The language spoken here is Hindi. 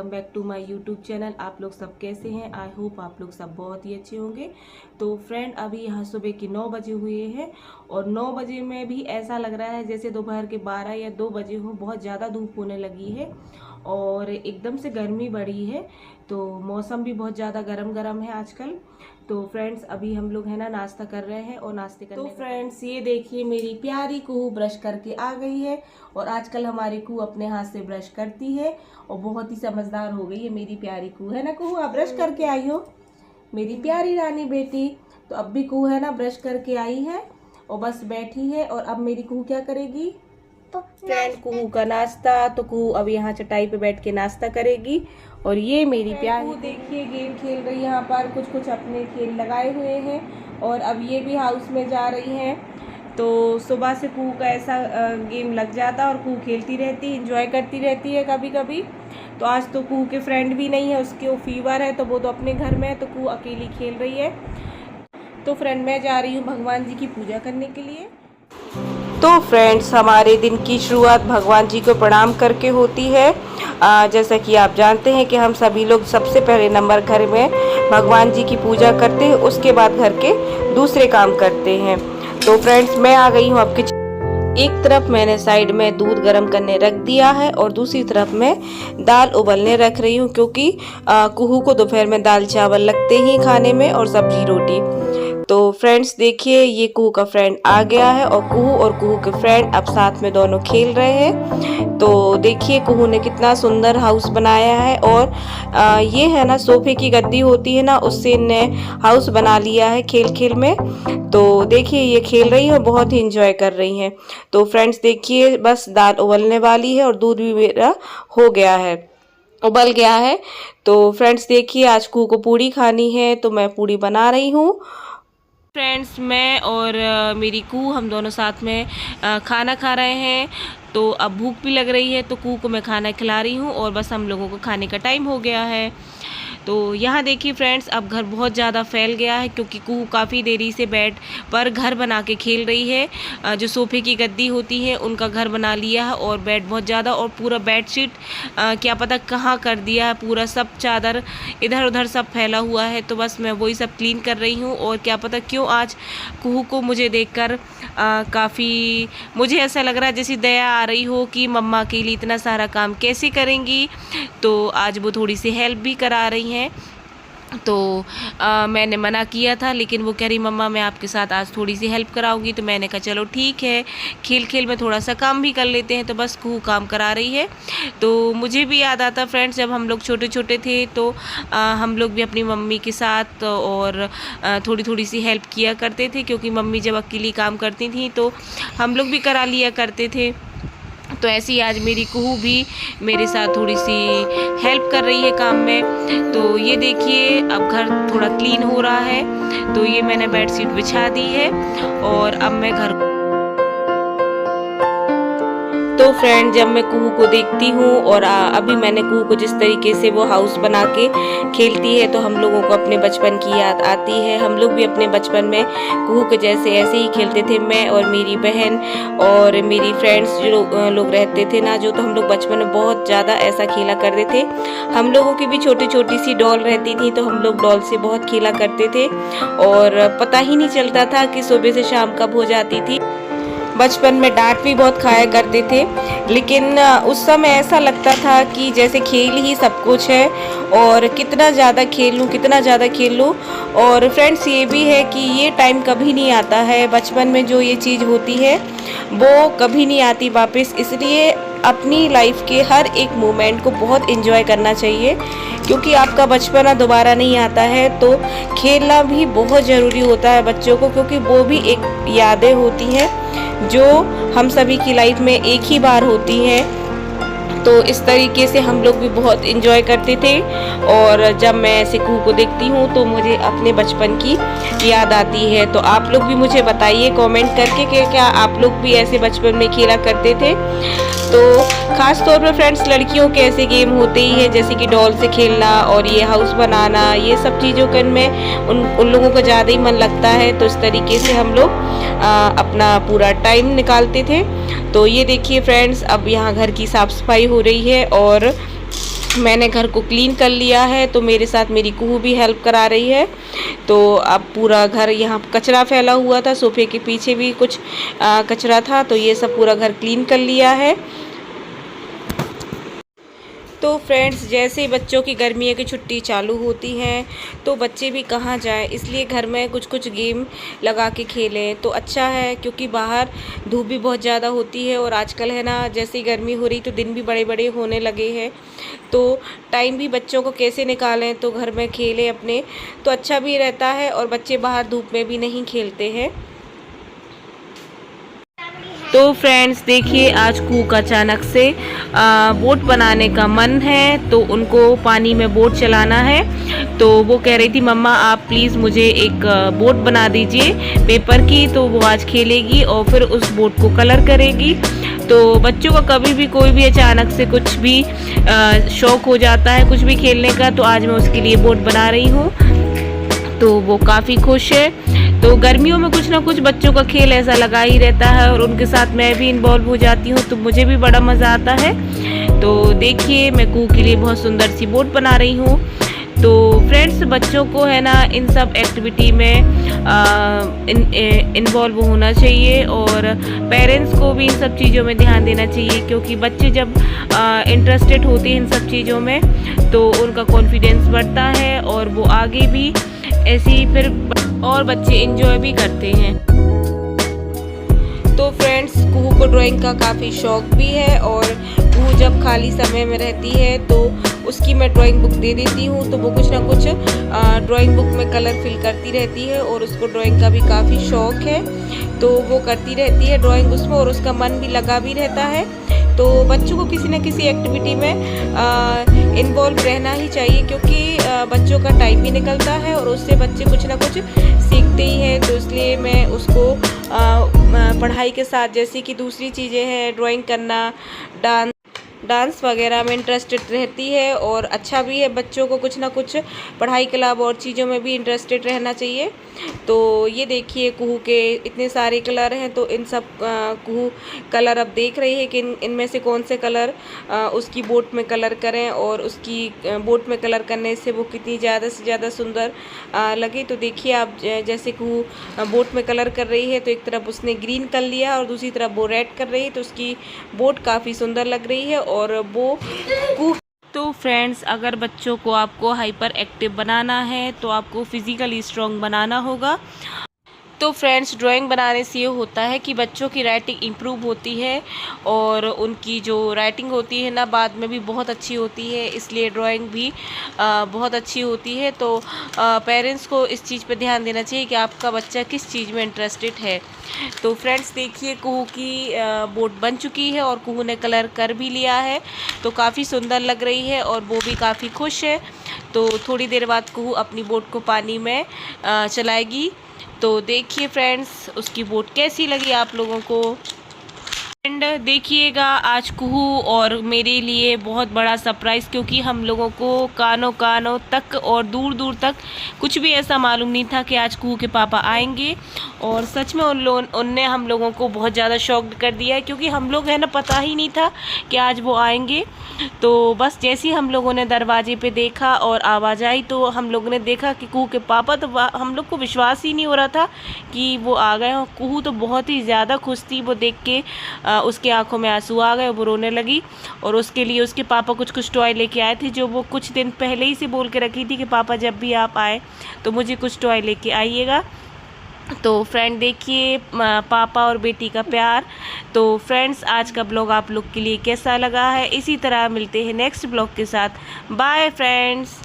Welcome back to my YouTube channel. आप लोग सब कैसे हैं? आई होप आप लोग सब बहुत ही अच्छे होंगे। तो फ्रेंड, अभी यहाँ सुबह के 9 बजे हुए हैं और 9 बजे में भी ऐसा लग रहा है जैसे दोपहर के 12 या 2 बजे हो। बहुत ज़्यादा धूप होने लगी है और एकदम से गर्मी बढ़ी है, तो मौसम भी बहुत ज़्यादा गर्म है आजकल। तो फ्रेंड्स, अभी हम लोग है ना नाश्ता कर रहे हैं और नाश्ते करने तो फ्रेंड्स ये देखिए मेरी प्यारी कुहू ब्रश करके आ गई है। और आजकल हमारी कुहू अपने हाथ से ब्रश करती है और बहुत ही समझदार हो गई है मेरी प्यारी कुहू, है ना कुहू? आप ब्रश करके आई हो मेरी प्यारी रानी बेटी। तो अब भी कुहू है ना ब्रश करके आई है और बस बैठी है। और अब मेरी कुहू क्या करेगी? फ्रेंड, कुहू का नाश्ता। तो कुहू अब यहाँ चटाई पे बैठ के नाश्ता करेगी। और ये मेरी प्यारी कुहू देखिए गेम खेल रही है, यहाँ पर कुछ अपने खेल लगाए हुए हैं और अब ये भी हाउस में जा रही हैं। तो सुबह से कुहू का ऐसा गेम लग जाता और कुहू खेलती रहती, इंजॉय करती रहती है कभी कभी। तो आज तो कुहू के फ्रेंड भी नहीं है, उसके वो फीवर है तो वो तो अपने घर में है, तो कुहू अकेली खेल रही है। तो फ्रेंड, मैं जा रही हूँ भगवान जी की पूजा करने के लिए। तो फ्रेंड्स, हमारे दिन की शुरुआत भगवान जी को प्रणाम करके होती है। जैसा कि आप जानते हैं कि हम सभी लोग सबसे पहले नंबर घर में भगवान जी की पूजा करते हैं, उसके बाद घर के दूसरे काम करते हैं। तो फ्रेंड्स, मैं आ गई हूँ आपके एक तरफ मैंने साइड में दूध गर्म करने रख दिया है और दूसरी तरफ मैं दाल उबलने रख रही हूँ, क्योंकि कुहू को दोपहर में दाल चावल लगते ही खाने में और सब्जी रोटी। तो फ्रेंड्स देखिए, ये कुहू का फ्रेंड आ गया है और कुहू के फ्रेंड अब साथ में दोनों खेल रहे हैं। तो देखिए कुहू ने कितना सुंदर हाउस बनाया है और ये है ना सोफे की गद्दी होती है ना, उससे इनने हाउस बना लिया है खेल खेल में। तो देखिए ये खेल रही है, बहुत ही इंजॉय कर रही हैं। तो फ्रेंड्स देखिए, बस दाल उबलने वाली है और दूध भी मेरा हो गया है, उबल गया है। तो फ्रेंड्स देखिए, आज कुहू को पूड़ी खानी है तो मैं पूड़ी बना रही हूँ। फ्रेंड्स, मैं और मेरी कुहू हम दोनों साथ में खाना खा रहे हैं। तो अब भूख भी लग रही है तो कुहू को मैं खाना खिला रही हूँ और बस हम लोगों को खाने का टाइम हो गया है। तो यहाँ देखिए फ्रेंड्स, अब घर बहुत ज़्यादा फैल गया है, क्योंकि कुहू काफ़ी देरी से बेड पर घर बना के खेल रही है। जो सोफे की गद्दी होती है उनका घर बना लिया है और बेड बहुत ज़्यादा, और पूरा बेडशीट क्या पता कहाँ कर दिया है, पूरा सब चादर इधर उधर सब फैला हुआ है। तो बस मैं वही सब क्लीन कर रही हूँ। और क्या पता क्यों आज कुहू को मुझे देखकर काफ़ी मुझे ऐसा लग रहा है जैसे दया आ रही हो कि मम्मा के लिए इतना सारा काम कैसे करेंगी। तो आज वो थोड़ी सी हेल्प भी करा रही हैं। तो मैंने मना किया था, लेकिन वो कह रही मम्मा मैं आपके साथ आज थोड़ी सी हेल्प कराऊंगी। तो मैंने कहा चलो ठीक है, खेल खेल में थोड़ा सा काम भी कर लेते हैं। तो बस कुहू काम करा रही है। तो मुझे भी याद आता फ्रेंड्स, जब हम लोग छोटे छोटे थे तो हम लोग भी अपनी मम्मी के साथ और थोड़ी थोड़ी सी हेल्प किया करते थे, क्योंकि मम्मी जब अकेली काम करती थी तो हम लोग भी करा लिया करते थे। तो ऐसे ही आज मेरी कुहू भी मेरे साथ थोड़ी सी हेल्प कर रही है काम में। तो ये देखिए, अब घर थोड़ा क्लीन हो रहा है। तो ये मैंने बेडशीट बिछा दी है और अब मैं घर तो फ्रेंड, जब मैं कुहू को देखती हूँ और अभी मैंने कुहू को जिस तरीके से वो हाउस बना के खेलती है, तो हम लोगों को अपने बचपन की याद आती है। हम लोग भी अपने बचपन में कुहू के जैसे ऐसे ही खेलते थे, मैं और मेरी बहन और मेरी फ्रेंड्स जो लोग रहते थे ना, जो तो हम लोग बचपन में बहुत ज़्यादा ऐसा खेला करते थे। हम लोगों की भी छोटी छोटी सी डॉल रहती थी, तो हम लोग डॉल से बहुत खेला करते थे और पता ही नहीं चलता था कि सुबह से शाम कब हो जाती थी। बचपन में डांट भी बहुत खाया करते थे, लेकिन उस समय ऐसा लगता था कि जैसे खेल ही सब कुछ है और कितना ज़्यादा खेल लूँ। और फ्रेंड्स ये भी है कि ये टाइम कभी नहीं आता है, बचपन में जो ये चीज़ होती है वो कभी नहीं आती वापस। इसलिए अपनी लाइफ के हर एक मोमेंट को बहुत एंजॉय करना चाहिए, क्योंकि आपका बचपना दोबारा नहीं आता है। तो खेलना भी बहुत ज़रूरी होता है बच्चों को, क्योंकि वो भी एक यादें होती हैं जो हम सभी की लाइफ में एक ही बार होती हैं। तो इस तरीके से हम लोग भी बहुत एंजॉय करते थे। और जब मैं ऐसे कुहू को देखती हूँ तो मुझे अपने बचपन की याद आती है। तो आप लोग भी मुझे बताइए कमेंट करके कि क्या आप लोग भी ऐसे बचपन में खेला करते थे। तो खास तौर पर फ्रेंड्स, लड़कियों के ऐसे गेम होते ही है, जैसे कि डॉल से खेलना और ये हाउस बनाना, ये सब चीज़ों के में उन लोगों को ज़्यादा ही मन लगता है। तो इस तरीके से हम लोग अपना पूरा टाइम निकालते थे। तो ये देखिए फ्रेंड्स, अब यहाँ घर की साफ़ सफाई हो रही है और मैंने घर को क्लीन कर लिया है, तो मेरे साथ मेरी कुहू भी हेल्प करा रही है। तो अब पूरा घर, यहाँ कचरा फैला हुआ था, सोफे के पीछे भी कुछ कचरा था, तो ये सब पूरा घर क्लीन कर लिया है। तो फ्रेंड्स, जैसे ही बच्चों की गर्मियों की छुट्टी चालू होती हैं तो बच्चे भी कहाँ जाएं, इसलिए घर में कुछ कुछ गेम लगा के खेलें तो अच्छा है, क्योंकि बाहर धूप भी बहुत ज़्यादा होती है और आजकल है ना, जैसे ही गर्मी हो रही तो दिन भी बड़े बड़े होने लगे हैं, तो टाइम भी बच्चों को कैसे निकालें, तो घर में खेलें अपने, तो अच्छा भी रहता है और बच्चे बाहर धूप में भी नहीं खेलते हैं। तो फ्रेंड्स देखिए, आज कुहू का अचानक से बोट बनाने का मन है, तो उनको पानी में बोट चलाना है। तो वो कह रही थी, मम्मा आप प्लीज़ मुझे एक बोट बना दीजिए पेपर की, तो वो आज खेलेगी और फिर उस बोट को कलर करेगी। तो बच्चों को कभी भी कोई भी अचानक से कुछ भी शौक़ हो जाता है कुछ भी खेलने का, तो आज मैं उसके लिए बोट बना रही हूँ, तो वो काफ़ी खुश है। तो गर्मियों में कुछ ना कुछ बच्चों का खेल ऐसा लगा ही रहता है और उनके साथ मैं भी इन्वॉल्व हो जाती हूँ, तो मुझे भी बड़ा मज़ा आता है। तो देखिए, मैं कुहू के लिए बहुत सुंदर सी बोट बना रही हूँ। तो फ्रेंड्स, बच्चों को है ना इन सब एक्टिविटी में इन्वॉल्व होना चाहिए और पेरेंट्स को भी इन सब चीज़ों में ध्यान देना चाहिए, क्योंकि बच्चे जब इंटरेस्टेड होते हैं इन सब चीज़ों में तो उनका कॉन्फिडेंस बढ़ता है और वो आगे भी ऐसे ही फिर और बच्चे एंजॉय भी करते हैं। तो फ्रेंड्स, कुहू को ड्राइंग का काफ़ी शौक़ भी है और कुहू जब खाली समय में रहती है तो उसकी मैं ड्राइंग बुक दे देती हूँ, तो वो कुछ ना कुछ ड्राइंग बुक में कलर फिल करती रहती है और उसको ड्राइंग का भी काफ़ी शौक़ है, तो वो करती रहती है ड्राइंग उसमें और उसका मन भी लगा भी रहता है। तो बच्चों को किसी न किसी एक्टिविटी में इन्वॉल्व रहना ही चाहिए, क्योंकि बच्चों का टाइम भी निकलता है और उससे बच्चे कुछ ना कुछ सीखते ही हैं। तो इसलिए मैं उसको पढ़ाई के साथ, जैसे कि दूसरी चीज़ें हैं, ड्राइंग करना, डांस वगैरह में इंटरेस्टेड रहती है और अच्छा भी है बच्चों को कुछ ना कुछ पढ़ाई के अलावा और चीज़ों में भी इंटरेस्टेड रहना चाहिए। तो ये देखिए, कुहू के इतने सारे कलर हैं, तो इन सब कुहू कलर अब देख रही है कि इनमें से कौन से कलर उसकी बोट में कलर करें और उसकी बोट में कलर करने से वो कितनी ज़्यादा से ज़्यादा सुंदर लगे। तो देखिए आप, जैसे कुहू बोट में कलर कर रही है तो एक तरफ उसने ग्रीन कर लिया और दूसरी तरफ वो रेड कर रही है, तो उसकी बोट काफ़ी सुंदर लग रही है और वो तो फ्रेंड्स, अगर बच्चों को आपको हाइपर एक्टिव बनाना है तो आपको फिज़िकली स्ट्रॉन्ग बनाना होगा। तो फ्रेंड्स, ड्राइंग बनाने से ये होता है कि बच्चों की राइटिंग इम्प्रूव होती है और उनकी जो राइटिंग होती है ना, बाद में भी बहुत अच्छी होती है, इसलिए ड्राइंग भी बहुत अच्छी होती है। तो पेरेंट्स को इस चीज़ पे ध्यान देना चाहिए कि आपका बच्चा किस चीज़ में इंटरेस्टेड है। तो फ्रेंड्स देखिए, कुहू की बोट बन चुकी है और कुहू ने कलर कर भी लिया है, तो काफ़ी सुंदर लग रही है और वो भी काफ़ी खुश है। तो थोड़ी देर बाद कुहू अपनी बोट को पानी में चलाएगी। तो देखिए फ्रेंड्स, उसकी बोट कैसी लगी आप लोगों को। एंड देखिएगा, आज कुहू और मेरे लिए बहुत बड़ा सरप्राइज़, क्योंकि हम लोगों को कानों कानों तक और दूर दूर तक कुछ भी ऐसा मालूम नहीं था कि आज कुहू के पापा आएंगे, और सच में उनने हम लोगों को बहुत ज़्यादा शॉक्ड कर दिया है, क्योंकि हम लोग है ना, पता ही नहीं था कि आज वो आएंगे। तो बस जैसे ही हम लोगों ने दरवाजे पे देखा और आवाज़ आई तो हम लोगों ने देखा कि कुहू के पापा, तो हम लोग को विश्वास ही नहीं हो रहा था कि वो आ गए। और कुहू तो बहुत ही ज़्यादा खुश थी, वो देख के उसके आंखों में आंसू आ गए, वो रोने लगी। और उसके लिए उसके पापा कुछ टॉय लेके आए थे, जो वो कुछ दिन पहले ही से बोल के रखी थी कि पापा जब भी आप आए तो मुझे कुछ टॉय लेके आइएगा। तो फ्रेंड देखिए, पापा और बेटी का प्यार। तो फ्रेंड्स, आज का ब्लॉग आप लोग के लिए कैसा लगा है, इसी तरह मिलते हैं नेक्स्ट ब्लॉग के साथ। Bye friends.